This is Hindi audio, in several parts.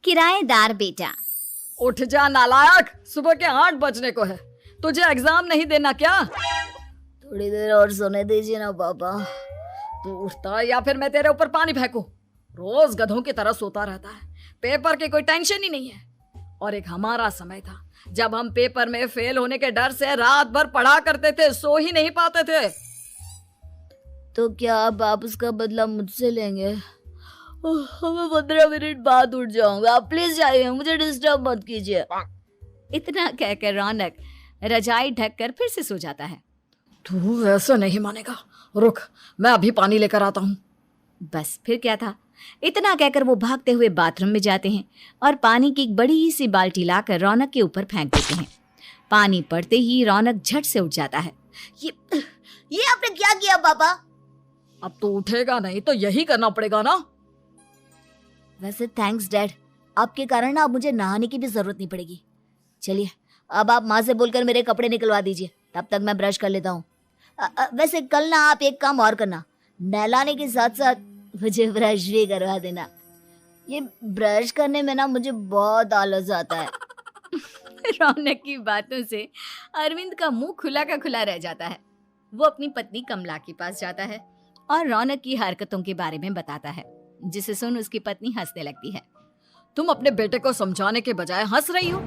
किराएदार बेटा। उठ जा नालायक, सुबह के 8 बजने को है। तुझे एग्जाम नहीं देना क्या? थोड़ी देर और सोने दीजिए ना पापा। तू उठता या फिर मैं तेरे ऊपर पानी फेंकूं? रोज गधों की तरह सोता रहता है, पेपर की कोई टेंशन ही नहीं है। और एक हमारा समय था जब हम पेपर में फेल होने के डर से रात भर पढ़ा करते थे, सो ही नहीं पाते थे। तो क्या आप उसका बदला मुझसे लेंगे? मैं 15 मिनट बाद उठ जाऊंगा, आप प्लीज जाइए, मुझे डिस्टर्ब मत कीजिए। इतना कहकर रौनक रजाई ढककर फिर से सो जाता है। तू वैसे नहीं मानेगा, रुक मैं अभी पानी लेकर आता हूँ। बस फिर क्या था, इतना कहकर वो भागते हुए बाथरूम में जाते हैं और पानी की एक बड़ी सी बाल्टी लाकर रौनक के ऊपर फेंक देते हैं। पानी पड़ते ही रौनक झट से उठ जाता है। ये आपने क्या किया पापा? अब तो उठेगा नहीं तो यही करना पड़ेगा ना। वैसे थैंक्स डैड, आपके कारण ना अब मुझे नहाने की भी जरूरत नहीं पड़ेगी। चलिए अब आप माँ से बोलकर मेरे कपड़े निकलवा दीजिए, तब तक मैं ब्रश कर लेता हूँ। वैसे कल ना आप एक काम और करना, नहलाने के साथ साथ मुझे ब्रश भी करवा देना। ये ब्रश करने में ना मुझे बहुत आलस आता है। रौनक की बातों से अरविंद का मुंह खुला का खुला रह जाता है। वो अपनी पत्नी कमला के पास जाता है और रौनक की हरकतों के बारे में बताता है, जिसे सुन उसकी पत्नी हंसने लगती है। तुम अपने बेटे को समझाने के बजाय हंस रही हो।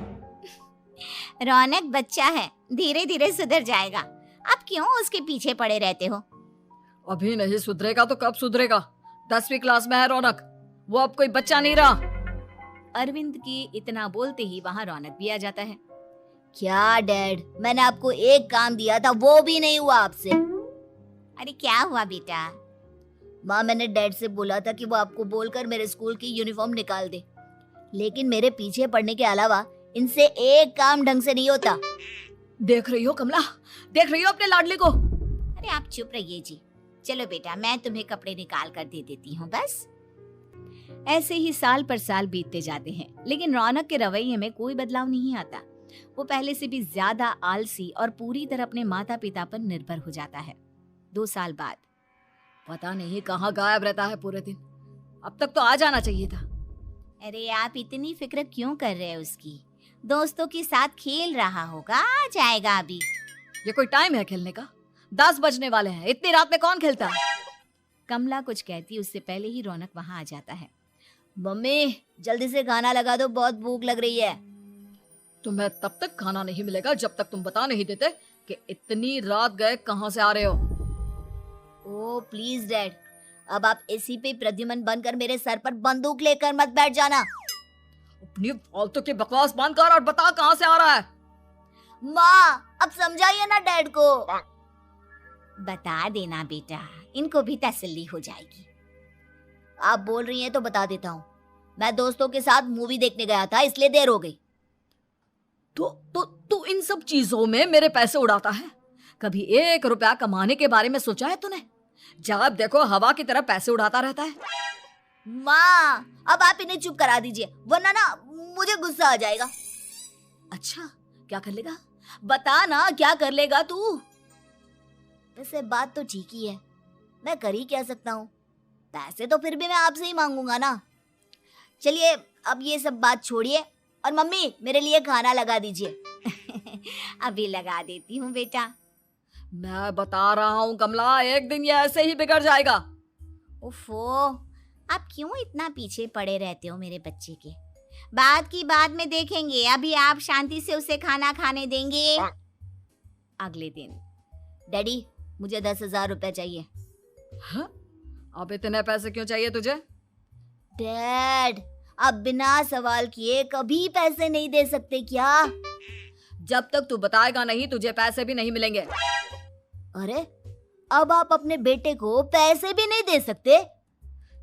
रौनक बच्चा है, धीरे धीरे सुधर जाएगा, आप क्यों उसके पीछे पड़े रहते हो? अभी नहीं सुधरेगा तो कब सुधरेगा? 10वीं क्लास में है रौनक, वो अब कोई बच्चा नहीं रहा। अरविंद की इतना बोलते ही वहाँ रौनक भी आ जाता है। क्या डैड, मैंने आपको एक काम दिया था वो भी नहीं हुआ आपसे। अरे क्या हुआ बेटा? माँ, मैंने डैड से बोला था कि वो आपको बोलकर मेरे स्कूल की यूनिफॉर्म निकाल दे, लेकिन मेरे पीछे पड़ने के अलावा इनसे एक काम ढंग से नहीं होता। देख रही हो कमला, देख रही हो अपने लाडले को? अरे आप चुप रहिए जी। चलो बेटा, मैं तुम्हें कपड़े निकाल कर दे देती हूँ बस। ऐसे ही साल पर साल बीतते जाते हैं, लेकिन रौनक के रवैये में कोई बदलाव नहीं आता। वो पहले से भी ज्यादा आलसी और पूरी तरह अपने माता पिता पर निर्भर हो जाता है। 2 साल बाद पता नहीं कहाँ गायब रहता है पूरे दिन, अब तक तो आ जाना चाहिए था। अरे आप इतनी फिक्र क्यों कर रहे हैं उसकी? दोस्तों के साथ खेल रहा होगा, आ जाएगा अभी। ये कोई टाइम है खेलने का? 10 बजने वाले हैं, इतनी रात में कौन खेलता है? कमला कुछ कहती उससे पहले ही रौनक वहाँ आ जाता है। मम्मी जल्दी से खाना लगा दो, बहुत भूख लग रही है। तुम्हें तब तक खाना नहीं मिलेगा जब तक तुम बता नहीं देते कि इतनी रात गए कहाँ से आ रहे हो। ओ प्लीज डैड, अब आप एसी पे प्रद्युमन बनकर मेरे सर पर बंदूक लेकर मत बैठ जाना। अपनी फालतू की बकवास बंद कर और बता कहाँ से आ रहा है। माँ अब समझाइए ना डैड को। बता देना बेटा, इनको भी तसल्ली हो जाएगी। आप बोल रही हैं तो बता देता हूँ, मैं दोस्तों के साथ मूवी देखने गया था, इसलिए देर हो गई। तो इन सब चीजों में मेरे पैसे उड़ाता है? कभी 1 रुपया कमाने के बारे में सोचा है तूने? जब देखो हवा की तरह पैसे उड़ाता रहता है। माँ अब आप इन्हें चुप करा दीजिए, वरना ना मुझे गुस्सा आ जाएगा। अच्छा क्या कर लेगा? बता ना क्या कर लेगा तू? वैसे बात तो ठीक ही है, मैं कर ही क्या सकता हूँ, पैसे तो फिर भी मैं आपसे ही मांगूंगा ना। चलिए अब ये सब बात छोड़िए और मम्मी मेरे लिए खाना लगा दीजिए। अभी लगा देती हूँ बेटा। मैं बता रहा हूँ कमला, एक दिन ये ऐसे ही बिगड़ जाएगा। ओफो, आप क्यों इतना पीछे पड़े रहते हो मेरे बच्चे के? बात की बाद में देखेंगे, अभी आप शांति से उसे खाना खाने देंगे। अगले दिन। डैडी मुझे 10,000 रुपए चाहिए। हाँ? अब इतने पैसे क्यों चाहिए तुझे? डैड आप बिना सवाल किए कभी पैसे नहीं दे सकते क्या? जब तक तू बताएगा नहीं तुझे पैसे भी नहीं मिलेंगे। अरे अब आप अपने बेटे को पैसे भी नहीं दे सकते?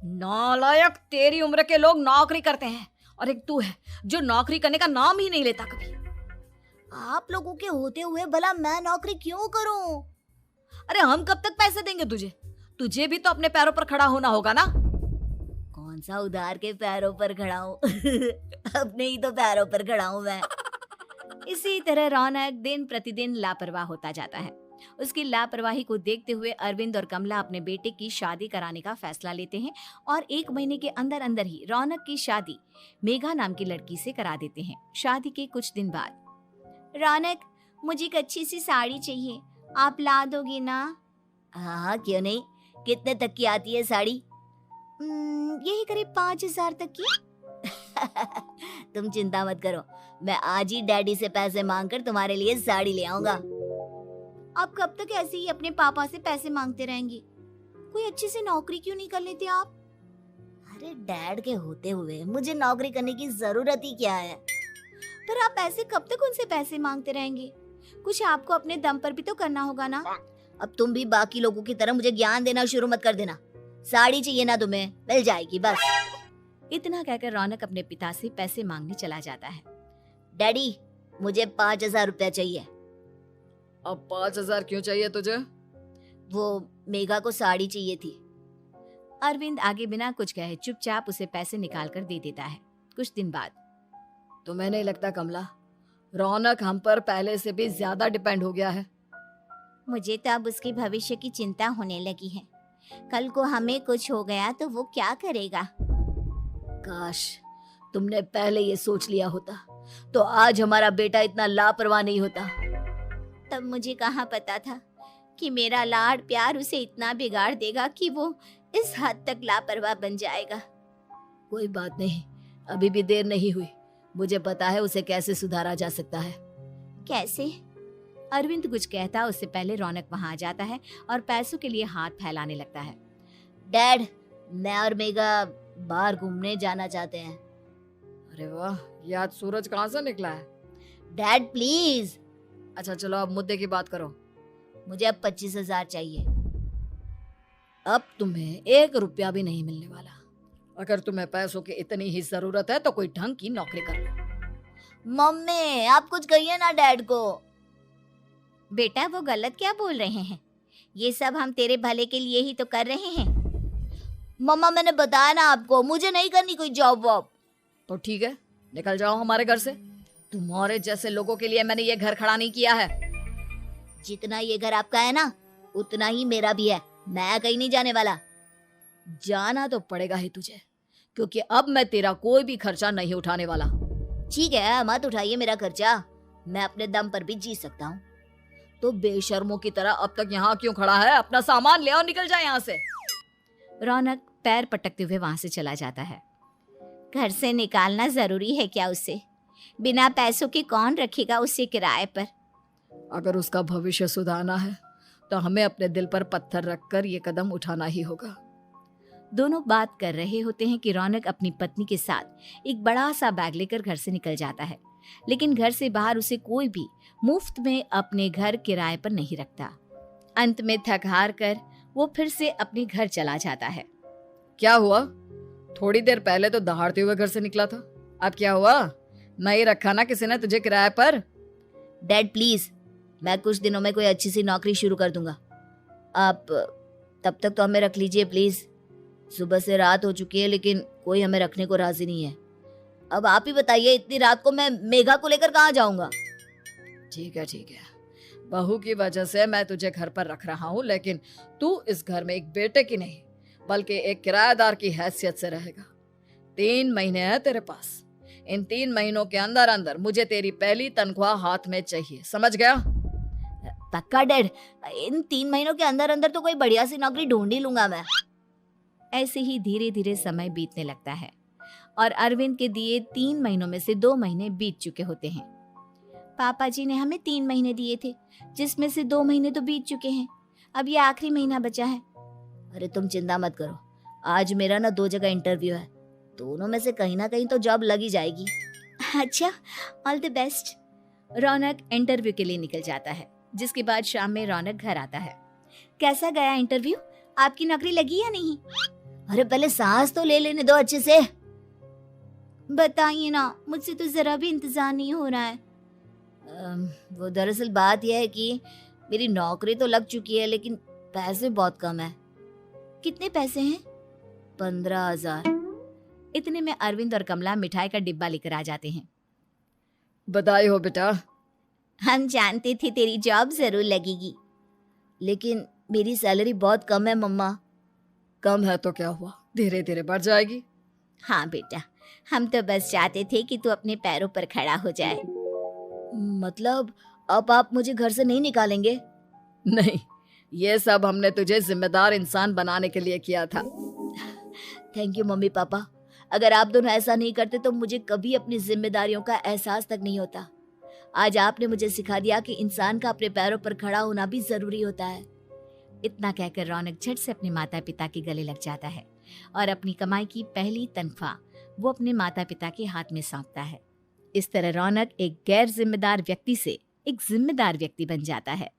नालायक, तेरी उम्र के लोग नौकरी करते हैं और एक तू है जो नौकरी करने का नाम ही नहीं लेता कभी। आप लोगों के होते हुए भला मैं नौकरी क्यों करूं? अरे हम कब तक पैसे देंगे तुझे? तुझे भी तो अपने पैरों पर खड़ा होना होगा ना। कौन सा उधार के पैरों पर खड़ा हूँ? अपने ही तो पैरों पर खड़ा हूँ मैं। इसी तरह रौनक दिन प्रतिदिन लापरवाह होता जाता है। उसकी लापरवाही को देखते हुए अरविंद और कमला अपने बेटे की शादी कराने का फैसला लेते हैं और 1 महीने के अंदर अंदर ही रौनक की शादी मेघा नाम की लड़की से करा देते हैं। शादी के कुछ दिन बाद, रौनक, मुझे एक अच्छी सी साड़ी चाहिए, आप ला दोगे ना? हाँ, क्यों नहीं। कितने तक की आती है साड़ी? यही करीब 5,000 तक की। तुम चिंता मत करो, मैं आज ही डैडी से पैसे मांगकर तुम्हारे लिए साड़ी ले आऊंगा। आप कब तक ऐसे ही अपने पापा से पैसे मांगते रहेंगे? कोई अच्छी सी नौकरी क्यों नहीं कर लेते आप? अरे डैड के होते हुए मुझे नौकरी करने की जरूरत ही क्या है? पर आप ऐसे कब तक उनसे पैसे मांगते रहेंगे? कुछ आपको अपने दम पर भी तो करना होगा ना। अब तुम भी बाकी लोगों की तरह मुझे ज्ञान देना शुरू मत कर देना। साड़ी चाहिए ना तुम्हें, मिल जाएगी बस। इतना कहकर रौनक अपने पिता से पैसे मांगने चला जाता है। डैडी, मुझे 5,000 रुपया चाहिए। अब 5,000 क्यों चाहिए तुझे? वो मेघा को साड़ी चाहिए थी। अरविंद आगे बिना कुछ कहे चुपचाप उसे पैसे निकाल कर दे देता है। कुछ दिन बाद, तुम्हें नहीं लगता कमला, रौनक हम पर पहले से भी ज्यादा डिपेंड हो गया है? मुझे तो अब उसके भविष्य की चिंता होने लगी है। कल को हमें कुछ हो गया तो वो क्या करेगा? काश तुमने पहले ये सोच लिया होता तो आज हमारा बेटा इतना लापरवाह नहीं होता। तब मुझे कहाँ पता था कि मेरा लाड प्यार उसे इतना बिगाड़ देगा कि वो इस हद तक लापरवाह बन जाएगा। कोई बात नहीं, अभी भी देर नहीं हुई। मुझे पता है उसे कैसे सुधारा जा सकता है। कैसे? अरविंद कुछ कहता उससे पहले रौनक वहां आ जाता है और पैसों के लिए हाथ फैलाने लगता है। डैड, मैं और मेघा बाहर घूमने जाना चाहते हैं। अरे वाह, ये आज सूरज कहाँ से निकला है? Dad please. अच्छा चलो अब मुद्दे की बात करो। मुझे अब 25,000 चाहिए। अब तुम्हें 1 रुपया भी नहीं मिलने वाला। अगर तुम्हें पैसों की इतनी ही जरूरत है तो कोई ढंग की नौकरी कर लो। मम्मी, आप कुछ कहिए ना डैड को। बेटा, वो गलत क्या बोल रहे हैं? ये सब हम तेरे भले के लिए ही तो कर रहे हैं। मम्मा, मैंने बताया ना आपको, मुझे नहीं करनी कोई जॉब वॉब। तो ठीक है, निकल जाओ हमारे घर से। तुम्हारे जैसे लोगों के लिए मैंने ये घर खड़ा नहीं किया है। जितना ये घर आपका है ना, उतना ही मेरा भी है। मैं कहीं नहीं जाने वाला। जाना तो पड़ेगा ही तुझे, क्योंकि अब मैं तेरा कोई भी खर्चा नहीं उठाने वाला। ठीक है, मत उठाइए मेरा खर्चा, मैं अपने दम पर भी जी सकता हूँ। तो बेशर्मों की तरह अब तक यहाँ क्यों खड़ा है? अपना सामान ले और निकल जाए यहाँ से। रौनक पैर पटकते हुए वहां से चला जाता है। घर से निकालना जरूरी है क्या उसे? बिना पैसों के कौन रखेगा उसे किराए पर? अगर उसका भविष्य सुधारना है तो हमें अपने दिल पर पत्थर रखकर ये कदम उठाना ही होगा। दोनों बात कर रहे होते हैं कि रौनक अपनी पत्नी के साथ एक बड़ा सा बैग लेकर घर से निकल जाता है, लेकिन घर से बाहर उसे कोई भी मुफ्त में अपने घर किराए पर नहीं रखता। अंत में थक हार कर वो फिर से अपने घर चला जाता है। क्या हुआ? थोड़ी देर पहले तो दहाड़ते हुए घर से निकला था, अब क्या हुआ? नहीं रखा ना किसी ने तुझे किराए पर? डैड प्लीज, मैं कुछ दिनों में कोई अच्छी सी नौकरी शुरू कर दूंगा। आप तब तक तो हमें रख लीजिए प्लीज। सुबह से रात हो चुकी है लेकिन कोई हमें रखने को राजी नहीं है। अब आप ही बताइए, इतनी रात को मैं मेघा को लेकर कहाँ जाऊंगा? ठीक है ठीक है, बहू की वजह से मैं तुझे घर पर रख रहा हूँ, लेकिन तू इस घर में एक बेटे की नहीं बल्कि एक किराएदार की हैसियत से रहेगा। 3 महीने है तेरे पास। इन 3 महीनों के अंदर अंदर मुझे तेरी पहली तनख्वाह हाथ में चाहिए, समझ गया? पक्का डैड, इन 3 महीनों के अंदर अंदर तो कोई बढ़िया सी नौकरी ढूंढ ही लूंगा मैं। ऐसे ही धीरे धीरे समय बीतने लगता है और अरविंद के दिए 3 महीनों में से 2 महीने बीत चुके होते हैं। पापा जी ने हमें 3 महीने दिए थे, जिसमें से 2 महीने तो बीत चुके हैं। अब ये आखिरी महीना बचा है। अरे तुम चिंता मत करो, आज मेरा ना 2 जगह इंटरव्यू है, दोनों में से कहीं ना कहीं तो जॉब लग ही जाएगी। अच्छा, all the best. Raunak interview के लिए निकल जाता है, जिसके बाद शाम में रौनक घर आता है। कैसा गया इंटरव्यू? आपकी नौकरी लगी या नहीं? अरे पहले सांस तो ले लेने दो अच्छे से। बताइए ना, मुझसे तो जरा भी इंतजार नहीं हो रहा है। वो दरअसल बात यह है कि मेरी नौकरी तो लग चुकी है लेकिन पैसे बहुत कम है। कितने पैसे हैं? 15,000। इतने में अरविंद और कमला मिठाई का डिब्बा लेकर आ जाते हैं। बधाई हो बेटा। हम जानते थे तेरी जॉब जरूर लगेगी। लेकिन मेरी सैलरी बहुत कम है मम्मा। कम है तो क्या हुआ, धीरे धीरे बढ़ जाएगी। हाँ बेटा, हम तो बस चाहते थे कि तू अपने पैरों पर खड़ा हो जाए। मतलब अब आप मुझे घर से नहीं निकालेंगे? नहीं, ये सब हमने तुझे जिम्मेदार इंसान बनाने के लिए किया था। Thank you mummy papa. अगर आप दोनों ऐसा नहीं करते तो मुझे कभी अपनी जिम्मेदारियों का एहसास तक नहीं होता। आज आपने मुझे सिखा दिया कि इंसान का अपने पैरों पर खड़ा होना भी जरूरी होता है। इतना कहकर रौनक झट से अपने माता पिता के गले लग जाता है और अपनी कमाई की पहली तनख्वाह वो अपने माता पिता के हाथ में सौंपता है। इस तरह रौनक एक गैर जिम्मेदार व्यक्ति से एक जिम्मेदार व्यक्ति बन जाता है।